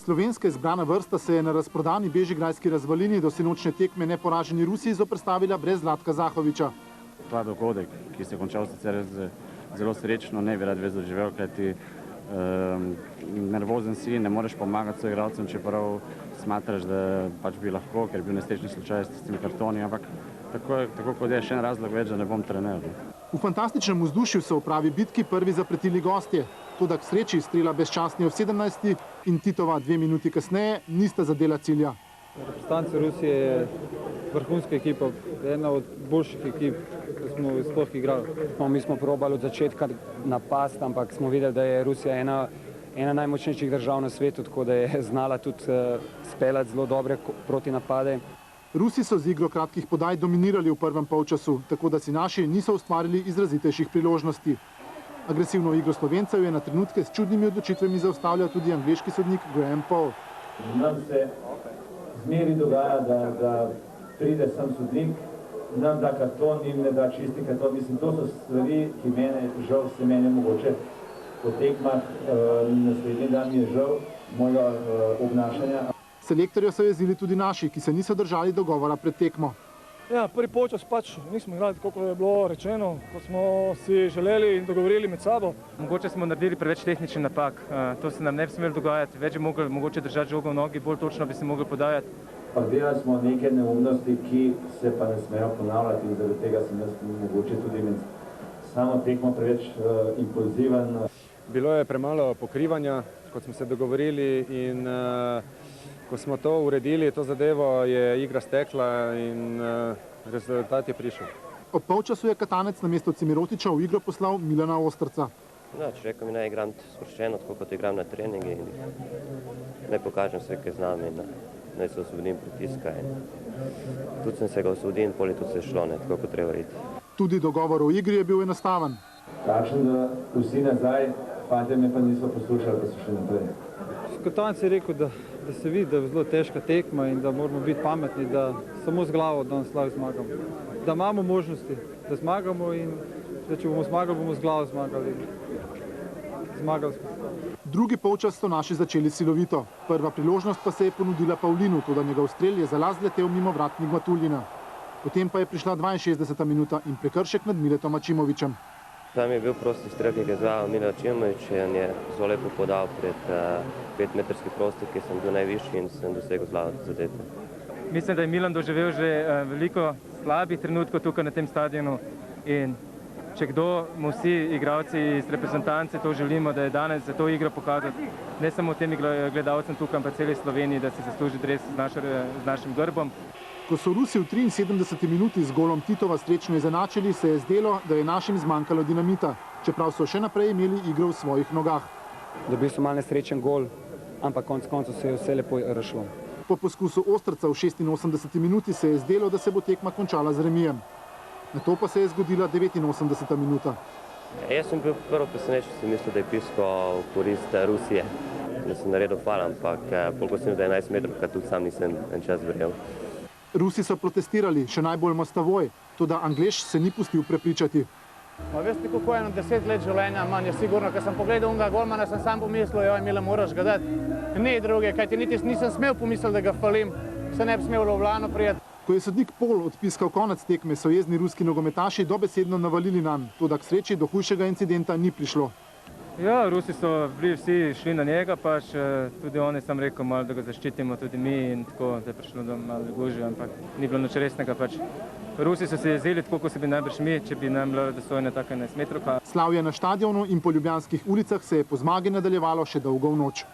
Slovenska izbrana vrsta se je na razprodani bežigrajski razvalini do sinočne tekme neporaženi Rusiji zoperstavila brez Zlatka Zahoviča. Ta dogodek, ki se je končal sicer zelo srečno, ne bi rad več doživel, kajti nervozen si, ne moreš pomagati soigralcem, čeprav smatraš, da pač bi lahko, ker je bil nesrečni slučaj s tistimi kartoni, ampak tako kot je še en razlog več, da ne bom trener. V fantastičnem vzdušju so v pravi bitki prvi zapretili gostje. Toda k sreči strela Bezčasni v 17. in Titova 2 minuti kasneje nista zadela cilja. Reprezentanca Rusije je vrhunska ekipa, ena od boljših ekip, ki smo sploh igrali. Mi smo probali od začetka napast, ampak smo videli, da je Rusija ena najmočnejših držav na svetu, tako da je znala tudi speljati zelo dobre protinapade. Rusi so z igro kratkih podaj dominirali v prvem polčasu, tako da si naši niso ustvarili izrazitejših priložnosti. Agresivno igro Slovencev je na trenutke s čudnimi odločitvami zaustavljal tudi angleški sodnik Graham Paul. Nam se zmeri dogaja, da pride sam sodnik, nam da karton in ne da čisti karton. Mislim, to so stvari, ki žal se mene mogoče po tekmah, naslednji dan mi je žal mojega obnašanja. Selektorja so jezili tudi naši, ki se niso držali dogovora pred tekmo. Ja, prvi polčas pač nismo igrali tako, kot je bilo rečeno, kot smo si želeli in dogovorili med sabo. Mogoče smo naredili preveč tehnični napak, to se nam ne bi smelo dogajati, več bi mogli mogoče držati žogo v nogi, bolj točno bi se mogli podajati. Pa delali smo neke neumnosti, ki se pa ne smejo ponavljati in zaradi tega sem jaz mogoče tudi med samo tekmo preveč impulziven. Bilo je premalo pokrivanja, kot smo se dogovorili, in ko smo to uredili, to zadevo, je igra stekla in rezultat je prišel. Ob polčasu je Katanec namesto Cimirotiča v igro poslal Milana Ostrca. Rekel mi, naj igram sproščeno, tako kot igram na treningi, in naj pokažem sve, kaj znam, in naj se osvobodim pritiska. Tudi sem se ga osvobodil in pol je tudi se šlo, tako kot treba iti. Tudi dogovor o igri je bil enostaven. Takšen, da vsi nazaj, fantje me pa niso poslušali, pa so še naprej. Katanec je rekel, da se vidi, da je zelo težka tekma in da moramo biti pametni, da samo z glavo danes lahko zmagamo. Da imamo možnosti, da zmagamo in da če bomo zmagali, bomo z glavo zmagali. Zmagali smo. Drugi polčas so naši začeli silovito. Prva priložnost pa se je ponudila Pavlinu, toda njegov strel je za las letel mimo vrat Nigmatuljina. Potem pa je prišla 62. minuta in prekršek nad Miletom Ačimovićem. Tam je bil prosti strel, ki ga je izvajal Milet Ačimović in je zelo lepo podal pred 5-metrski prostor, ki sem bil najvišji in sem dosegel zadete. Mislim, da je Milan doživel že veliko slabih trenutkov tukaj na tem stadionu in če kdo, mu vsi igralci iz reprezentance to želimo, da je danes za to igro pokazati, ne samo tem gledalcem tukaj, ampak celi Sloveniji, da si zasluži dres z našim grbom. Ko so Rusi v 73. minuti z golom Titova srečno izenačili, se je zdelo, da je našim zmanjkalo dinamita, čeprav so še naprej imeli igro v svojih nogah. Dobil so malo nesrečen gol, ampak konec koncev se je vse lepo rešilo. Po poskusu Ostrca v 86. minuti se je zdelo, da se bo tekma končala z remijem. Nato pa se je zgodila 89. minuta. Jaz sem bil prvo presenečen, sem mislil, da je pisko v korist Rusije, da sem naredil fal, ampak koliko sem da 11 metrov, kar tudi sam nisem en čas verjel. Rusi so protestirali, še najbolj Mostavoj, toda Anglež se ni pustil prepričati. Veste, kako je eno 10 let življenja manj je sigurno, ker sem pogledal unga golmana, sem sam pomislil, joj, Mile, moraš ga dati. Ne druge, kajti niti nisem smel pomisliti, da ga falim, se ne bi smel v Lovljano prijeti. Ko je sodnik Pol odpiskal konec tekme, so jezni ruski nogometaši dobesedno navalili nanj, toda k sreči do hujšega incidenta ni prišlo. Ja, Rusi so bili vsi šli na njega, pač tudi oni, sem rekel, malo da ga zaščitimo tudi mi in tako, da je prišlo do malo gužve, ampak ni bilo nič resnega pač. Rusi so se jezili tako, kot se bi najbrž mi, če bi nam bilo dosojena taka 11 metrov. Slavje na štadionu in po ljubljanskih ulicah se je po zmagi nadaljevalo še dolgo v noč.